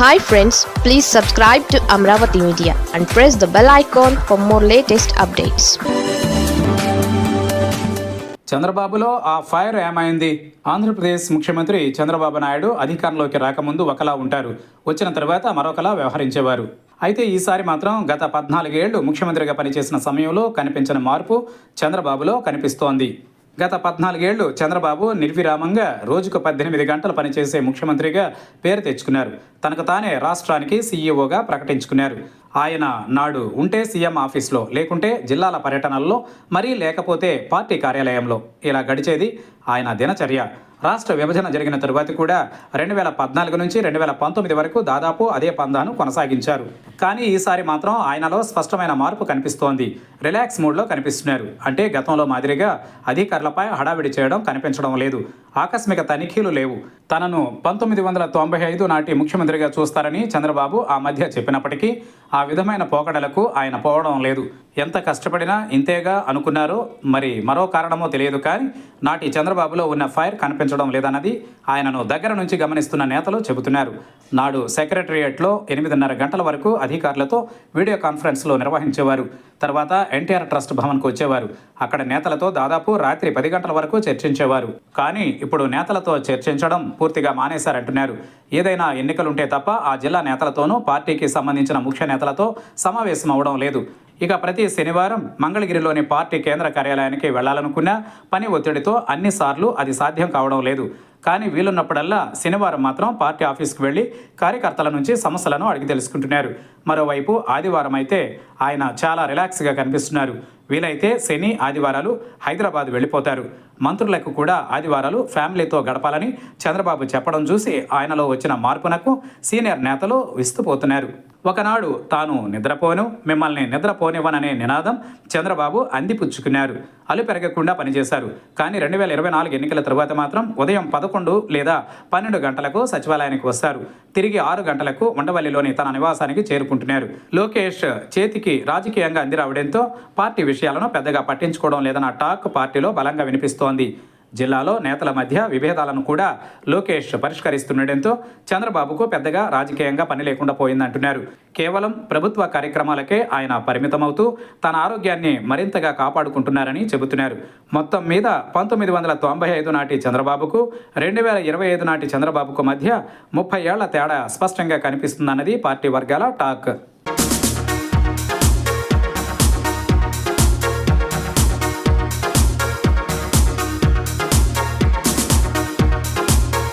Hi friends, please subscribe to Amravati Media and press the bell icon for more latest updates. చంద్రబాబులో ఆ fire ఏమైంది? ఆంధ్రప్రదేశ్ ముఖ్యమంత్రి చంద్రబాబు నాయుడు అధికారంలోకి రాకముందు ఒకలా ఉంటారు, వచ్చిన తర్వాత మరొకలా వ్యవహరించేవారు. అయితే ఈసారి మాత్రం గత 14 ఏళ్లు ముఖ్యమంత్రిగా పనిచేసిన సమయంలో కనిపించిన మార్పు చంద్రబాబులో కనిపిస్తోంది. గత 14 ఏళ్లు చంద్రబాబు నిర్విరామంగా రోజుకు 18 గంటలు పనిచేసే ముఖ్యమంత్రిగా పేరు తెచ్చుకున్నారు. తనకు తానే రాష్ట్రానికి సీఈఓగా ప్రకటించుకున్నారు. ఆయన నాడు ఉంటే సీఎం ఆఫీస్లో, లేకుంటే జిల్లాల పర్యటనల్లో, మరీ లేకపోతే పార్టీ కార్యాలయంలో. ఇలా గడిచేది ఆయన దినచర్య. రాష్ట్ర విభజన జరిగిన తరువాత కూడా 2014 నుంచి 2019 వరకు దాదాపు అదే పందాను కొనసాగించారు. కానీ ఈసారి మాత్రం ఆయనలో స్పష్టమైన మార్పు కనిపిస్తోంది. రిలాక్స్ మూడ్లో కనిపిస్తున్నారు. అంటే గతంలో మాదిరిగా అధికారులపై హడావిడి చేయడం కనిపించడం లేదు. ఆకస్మిక తనిఖీలు లేవు. తనను 1995 నాటి ముఖ్యమంత్రిగా చూస్తారని చంద్రబాబు ఆ మధ్య చెప్పినప్పటికీ ఆ విధమైన పోకడలకు ఆయన పోవడం లేదు. ఎంత కష్టపడినా ఇంతేగా అనుకున్నారో, మరి మరో కారణమో తెలియదు. కానీ నాటి చంద్రబాబులో ఉన్న ఫైర్ కనిపించడం లేదన్నది ఆయనను దగ్గర నుంచి గమనిస్తున్న నేతలు చెబుతున్నారు. నాడు సెక్రటరియేట్లో 8:30 గంటల వరకు అధికారులతో వీడియో కాన్ఫరెన్స్లో నిర్వహించేవారు. తర్వాత ఎన్టీఆర్ ట్రస్ట్ భవన్కు వచ్చేవారు. అక్కడ నేతలతో దాదాపు రాత్రి 10 గంటల వరకు చర్చించేవారు. కానీ ఇప్పుడు నేతలతో చర్చించడం పూర్తిగా మానేశారంటున్నారు. ఏదైనా ఎన్నికలుంటే తప్ప ఆ జిల్లా నేతలతోనూ, పార్టీకి సంబంధించిన ముఖ్య నేతలతో సమావేశం అవడం లేదు. ఇక ప్రతి శనివారం మంగళగిరిలోని పార్టీ కేంద్ర కార్యాలయానికి వెళ్లాలనుకున్నా పని ఒత్తిడితో అన్నిసార్లు అది సాధ్యం కావడం లేదు. కానీ వీలున్నప్పుడల్లా శనివారం మాత్రం పార్టీ ఆఫీస్కి వెళ్లి కార్యకర్తల నుంచి సమస్యలను అడిగి తెలుసుకుంటున్నారు. మరోవైపు ఆదివారం అయితే ఆయన చాలా రిలాక్స్గా కనిపిస్తున్నారు. వీలైతే శని, ఆదివారాలు హైదరాబాద్ వెళ్ళిపోతారు. మంత్రులకు కూడా ఆదివారాలు ఫ్యామిలీతో గడపాలని చంద్రబాబు చెప్పడం చూసి ఆయనలో వచ్చిన మార్పునకు సీనియర్ నేతలు విస్తుపోతున్నారు. ఒకనాడు తాను నిద్రపోను, మిమ్మల్ని నిద్రపోనివ్వననే నినాదం చంద్రబాబు అందిపుచ్చుకున్నారు. అలు పెరగకుండా పనిచేశారు. కానీ 2024 ఎన్నికల తరువాత మాత్రం ఉదయం 11 లేదా 12 గంటలకు సచివాలయానికి వస్తారు. తిరిగి 6 గంటలకు ఉండవల్లిలోని తన నివాసానికి చేరుకుంటున్నారు. లోకేష్ చేతికి రాజకీయంగా అందిరావడంతో పార్టీ విషయాలను పెద్దగా పట్టించుకోవడం లేదన్న టాక్ పార్టీలో బలంగా వినిపిస్తోంది. జిల్లాలో నేతల మధ్య విభేదాలను కూడా లోకేష్ పరిష్కరిస్తుండటంతో చంద్రబాబుకు పెద్దగా రాజకీయంగా పని లేకుండా పోయిందంటున్నారు. కేవలం ప్రభుత్వ కార్యక్రమాలకే ఆయన పరిమితమవుతూ తన ఆరోగ్యాన్ని మరింతగా కాపాడుకుంటున్నారని చెబుతున్నారు. మొత్తం మీద 1995 నాటి చంద్రబాబుకు 2025 నాటి చంద్రబాబుకు మధ్య 30 ఏళ్ల తేడా స్పష్టంగా కనిపిస్తుందన్నది పార్టీ వర్గాల టాక్.